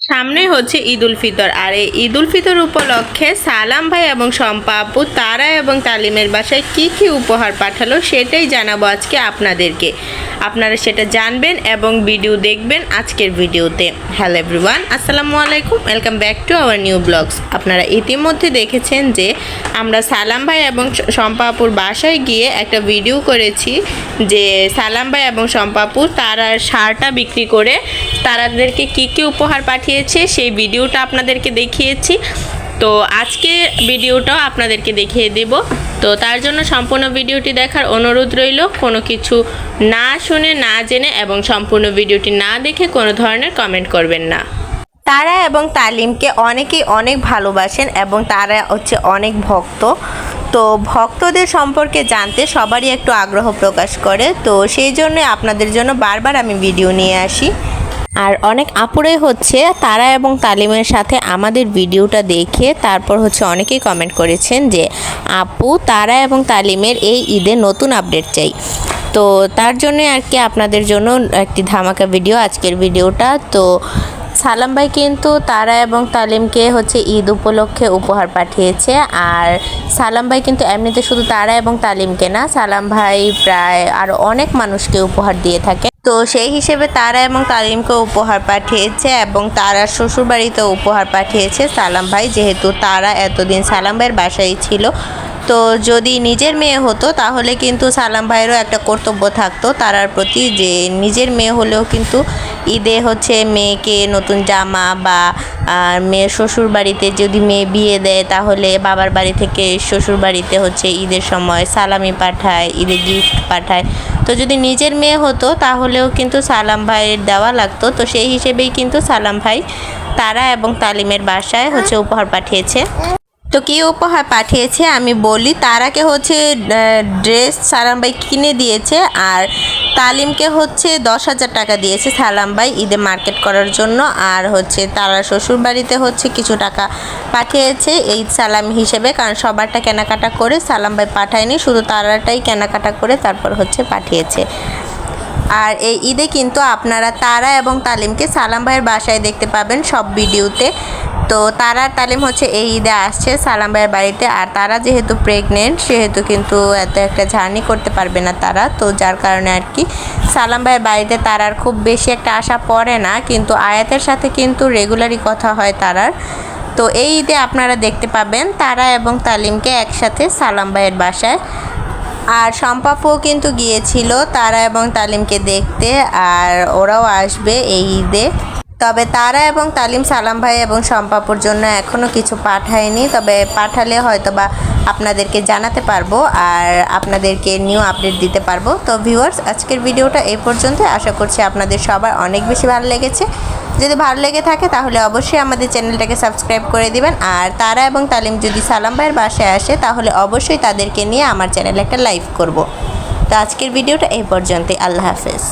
সামনে হচ্ছে ঈদ উল ফিতর, আর এই ঈদ উল ফিতর উপলক্ষে সালাম ভাই এবং শম্পা আপু তারা এবং তালিমের বাসায় কি কি উপহার পাঠালো সেটাই জানাবো আজকে আপনাদেরকে। আপনারা সেটা জানবেন এবং ভিডিও দেখবেন আজকের ভিডিওতে। হ্যালো এভরিওয়ান, আসসালামু আলাইকুম, welcome back to our new blogs. আপনারা ইতিমধ্যে দেখেছেন যে আমরা সালাম ভাই এবং শম্পা আপুর বাসায় গিয়ে একটা ভিডিও করেছি যে সালাম ভাই এবং শম্পা আপু তারার শাড়িটা বিক্রি করে তারাদেরকে কি কি উপহার পাঠিয়েছে সেই ভিডিওটা আপনাদেরকে দেখিয়েছি। তো আজকে ভিডিওটাও আপনাদেরকে দেখিয়ে দেব। তো তার জন্য সম্পূর্ণ ভিডিওটি দেখার অনুরোধ রইল। কোনো কিছু না শুনে না জেনে এবং সম্পূর্ণ ভিডিওটি না দেখে কোনো ধরনের কমেন্ট করবেন না। তারা এবং তালিমকে অনেকেই অনেক ভালোবাসেন এবং তারা হচ্ছে অনেক ভক্ত। তো ভক্তদের সম্পর্কে জানতে সবারই একটু আগ্রহ প্রকাশ করে, তো সেই জন্য আপনাদের জন্য বারবার আমি ভিডিও নিয়ে আসি। আর অনেক আপুরাই হচ্ছে তারা এবং তালিমের সাথে আমাদের ভিডিওটা দেখে তারপর হচ্ছে অনেকেই কমেন্ট করেছেন যে আপু তারা এবং তালিমের এই ঈদে নতুন আপডেট চাই। তো তার জন্য আর কি আপনাদের জন্য একটি ধামাকা ভিডিও আজকের ভিডিওটা। তো সালাম ভাই কিন্তু তারা এবং তালিমকে হচ্ছে ঈদ উপলক্ষে উপহার পাঠিয়েছে। আর সালাম ভাই কিন্তু এমনিতে শুধু তারা এবং তালিমকে না, সালাম ভাই প্রায় আরও অনেক মানুষকে উপহার দিয়ে থাকে। তো সেই হিসেবে তারা এবং তালিমকে উপহার পাঠিয়েছে এবং তারার শ্বশুরবাড়িতেও উপহার পাঠিয়েছে সালাম ভাই, যেহেতু তারা এতদিন সালাম ভাইয়ের বাসায় ছিল। তো যদি নিজের মেয়ে হতো তাহলে কিন্তু সালাম ভাইয়েরও একটা কর্তব্য থাকতো তারার প্রতি, যে নিজের মেয়ে হলেও কিন্তু ঈদে হচ্ছে মেয়েকে নতুন জামা বা মেয়ের শ্বশুর বাড়িতে যদি মেয়ে বিয়ে দেয় তাহলে বাবার বাড়ি থেকে শ্বশুর বাড়িতে হচ্ছে ঈদের সময় সালামি পাঠায়, ঈদের গিফট পাঠায়। তো যদি নিজের মেয়ে হতো তাহলেও কিন্তু সালাম ভাইয়ের দেওয়া লাগতো। তো সেই হিসেবেই কিন্তু সালাম ভাই তারা এবং তালিমের বাসায় হচ্ছে উপহার পাঠিয়েছে। তো কী উপহার পাঠিয়েছে আমি বলি। তারাকে হচ্ছে ড্রেস সালাম ভাই কিনে দিয়েছে, আর তালিমকে হচ্ছে 10,000 টাকা দিয়েছে সালাম ভাই ঈদে মার্কেট করার জন্য। আর হচ্ছে তারা শ্বশুরবাড়িতে হচ্ছে কিছু টাকা পাঠিয়েছে এই সালাম হিসেবে, কারণ সবারটা কেনাকাটা করে সালাম ভাই পাঠায়নি, শুধু তারাটাই কেনাকাটা করে তারপর হচ্ছে পাঠিয়েছে। আর এই ঈদে কিন্তু আপনারা তারা এবং তালিমকে সালাম ভাইয়ের বাসায় দেখতে পাবেন সব ভিডিওতে। তো তারা তালিম হচ্ছে এই ঈদে আসছে সালাম ভাইয়ের বাড়িতে, আর তারা যেহেতু প্রেগনেন্ট সেহেতু কিন্তু এত একটা জার্নি করতে পারবে না তারা। তো যার কারণে আর কি সালাম ভাইয়ের বাড়িতে তারার খুব বেশি একটা আশা পড়ে না, কিন্তু আয়াতের সাথে কিন্তু রেগুলারই কথা হয় তারার। তো এই ঈদে আপনারা দেখতে পাবেন তারা এবং তালিমকে একসাথে সালাম ভাইয়ের বাসায়। আর শম্পা আপুও কিন্তু গিয়েছিল তারা এবং তালিমকে দেখতে, আর ওরাও আসবে এই ঈদে। তবে তারা এবং তালিম সালাম ভাই এবং শম্পা আপুর জন্য এখনও কিছু পাঠায়নি, তবে পাঠালে হয়তো বা আপনাদেরকে জানাতে পারবো আর আপনাদেরকে নিউ আপডেট দিতে পারবো। তো ভিউয়ার্স, আজকের ভিডিওটা এই পর্যন্ত। আশা করছি আপনাদের সবার অনেক বেশি ভালো লেগেছে। যদি ভালো লেগে থাকে তাহলে অবশ্যই আমাদের চ্যানেলটাকে সাবস্ক্রাইব করে দিবেন। আর তারা এবং তালিম যদি সালাম ভাইয়ের বাসায় আসে তাহলে অবশ্যই তাদেরকে নিয়ে আমার চ্যানেলে একটা লাইভ করব। তো আজকের ভিডিওটা এই পর্যন্তই। আল্লাহ হাফেজ।